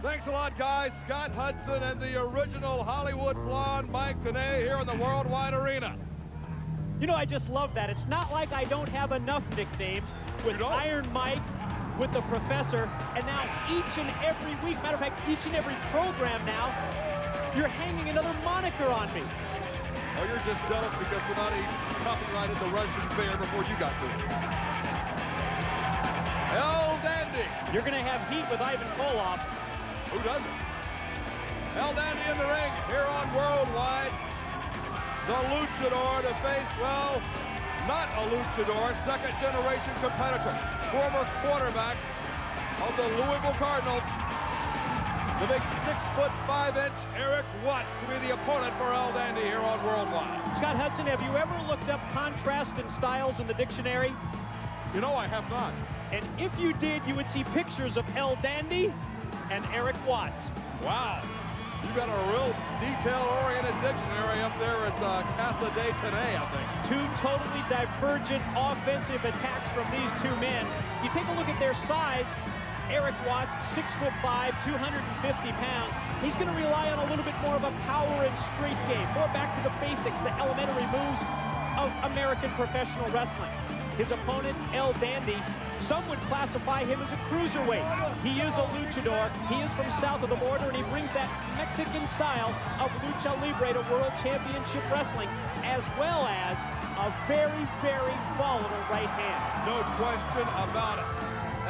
Thanks a lot, guys. Scott Hudson and the original Hollywood blonde Mike Tenay here in the Worldwide Arena. You know, I just love that. It's not like I don't have enough nicknames with Iron Mike, with the Professor, and now each and every week, matter of fact, each and every program now, you're hanging another moniker on me. Oh, you're just jealous because somebody copyrighted the Russian bear before you got to it. El Dandy. You're going to have heat with Ivan Koloff. Who doesn't? El Dandy in the ring here on Worldwide. The luchador to face, well, not a luchador, second-generation competitor, former quarterback of the Louisville Cardinals, the big 6'5" Erik Watts to be the opponent for El Dandy here on Worldwide. Scott Hudson, have you ever looked up contrast in styles in the dictionary? You know, I have not. And if you did, you would see pictures of El Dandy and Erik Watts. Wow. You got a real detail-oriented dictionary up there at Casa de Tenay, I think. Two totally divergent offensive attacks from these two men. You take a look at their size. Erik Watts, 6'5", 250 pounds. He's going to rely on a little bit more of a power and straight game, more back to the basics, the elementary moves of American professional wrestling. His opponent, El Dandy, some would classify him as a cruiserweight. He is a luchador. He is from south of the border, and he brings that Mexican style of lucha libre to world championship wrestling, as well as a very, very volatile right hand. No question about it.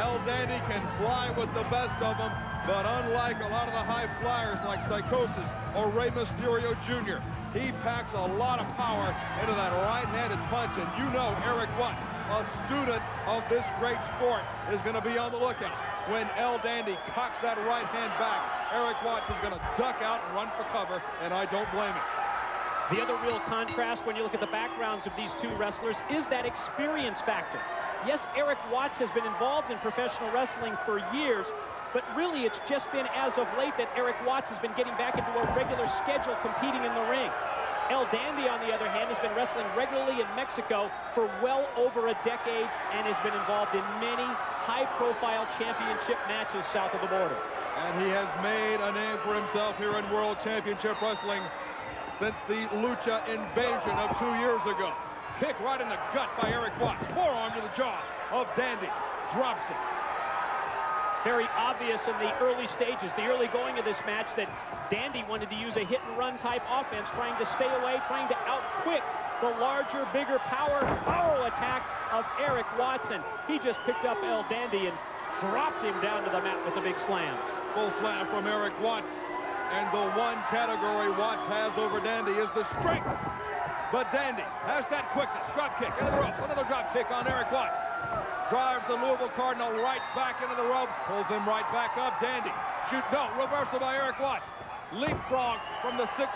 El Dandy can fly with the best of them, but unlike a lot of the high flyers like Psychosis or Rey Mysterio Jr., he packs a lot of power into that right-handed punch, and you know Erik Watts, a student of this great sport, is going to be on the lookout. When El Dandy cocks that right hand back, Erik Watts is going to duck out and run for cover, and I don't blame him. The other real contrast when you look at the backgrounds of these two wrestlers is that experience factor. Yes, Erik Watts has been involved in professional wrestling for years, but really it's just been as of late that Erik Watts has been getting back into a regular schedule competing in the ring. El Dandy, on the other hand, has been wrestling regularly in Mexico for well over a decade and has been involved in many high-profile championship matches south of the border. And he has made a name for himself here in World Championship Wrestling since the Lucha invasion of 2 years ago. Kick right in the gut by Erik Watts. Forearm to the jaw of Dandy. Drops it. Very obvious in the early stages, the early going of this match, that Dandy wanted to use a hit-and-run type offense, trying to stay away, trying to outquick the larger, bigger power attack of Erik Watts. He just picked up El Dandy and dropped him down to the mat with a big slam. Full slam from Erik Watts. And the one category Watts has over Dandy is the strength. But Dandy has that quickness. Drop kick into the ropes. Another drop kick on Erik Watts. Drives the Louisville Cardinal right back into the ropes. Pulls him right back up. Dandy. Reversal by Erik Watts. Leapfrog from the 6'5"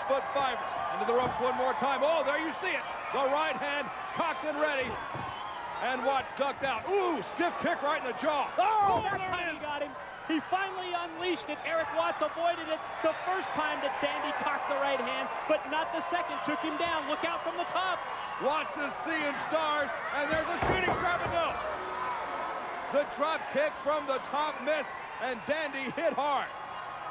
into the ropes one more time. Oh, there you see it. The right hand cocked and ready. And Watts ducked out. Ooh, stiff kick right in the jaw. Oh, that's how he got him. He finally unleashed it. Erik Watts avoided it the first time that Dandy cocked the right hand, but not the second. Took him down. Look out from the top. Watts is seeing stars, and there's a shooting star, but no. The drop kick from the top missed, and Dandy hit hard.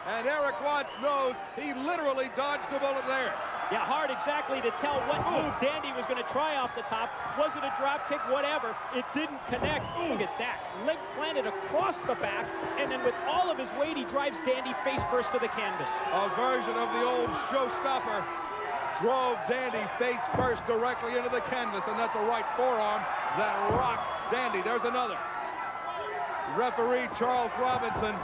And Erik Watts knows he literally dodged the bullet there. Yeah, hard exactly to tell what move Dandy was going to try off the top. Was it a drop kick? Whatever. It didn't connect. Look at that. Leg planted across the back, and then with all of his weight, he drives Dandy face first to the canvas. A version of the old showstopper drove Dandy face first directly into the canvas, and that's a right forearm that rocks Dandy. There's another. Referee Charles Robinson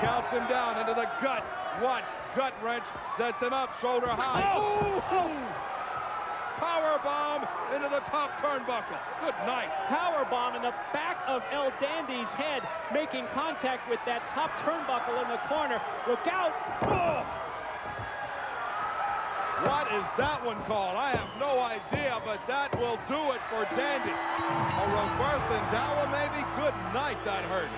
counts him down into the gut. Watts, gut wrench, sets him up, shoulder high. Oh! Power bomb into the top turnbuckle. Good night. Power bomb in the back of El Dandy's head, making contact with that top turnbuckle in the corner. Look out! Oh! What is that one called? I have no idea, but that will do it for Dandy. A reverse Endawa maybe? Good night, that hurts.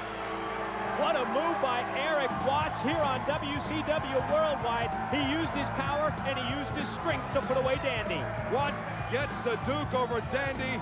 What a move by Erik Watts here on WCW Worldwide. He used his power and he used his strength to put away Dandy. Watts gets the Duke over Dandy.